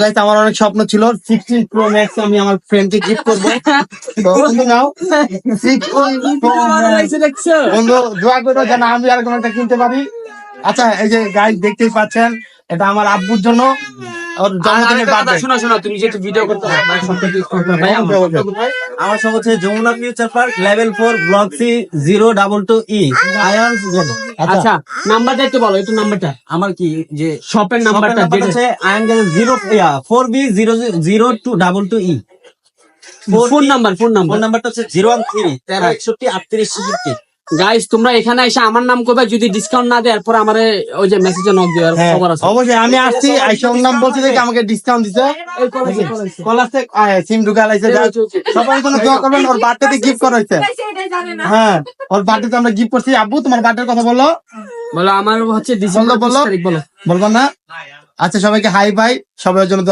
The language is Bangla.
গাইস আমার অনেক স্বপ্ন ছিল 16 Pro Max আমি আমার ফ্রেন্ডকে গিফট করব। তো বন্ধু নাও 16 Pro Max। বন্ধু দোয়া করো যেন আমি আর কোনটা কিনতে পারি। আচ্ছা এই যে গাইস দেখতেই পাচ্ছেন এটা আমার আব্বুর জন্য ওর জন্মদিনের বার্থডে। শোনো তুমি যেহেতু ভিডিও করতে আমার সব হচ্ছে Jamuna future park level 4 block C 022E আয়ান্স জেড। আচ্ছা নাম্বারটা একটু বলো, একটু নাম্বারটা আমার কি যে শপের নাম্বারটা হচ্ছে আয়ান 4B00222E। ফোন নাম্বারটা হচ্ছে 013 গাইস তোমরা এখানে এসে আমার নাম করবে, যদি ডিসকাউন্ট না দেয় এরপর আমারে ওই যে মেসেজে নক দিও। খবর আছে অবশ্যই আমি আসছি আইসা ওর নাম বলছি দেখে আমাকে ডিসকাউন্ট দিছে। কলার থেকে সিম ঢুকা লাইছে। সবাই কোনো দোয়া করবেন, ওর বার্থডেতে গিফট করা হয়েছে। হ্যাঁ ওর বার্থডেতে আমরা গিফট করছি। আব্বু তোমার বার্থডের কথা বলো। বলো আমার হচ্ছে ডিসেম্বর 20 তারিখ বলো। বলবো না? আচ্ছা সবাইকে হাই বাই, সবার জন্য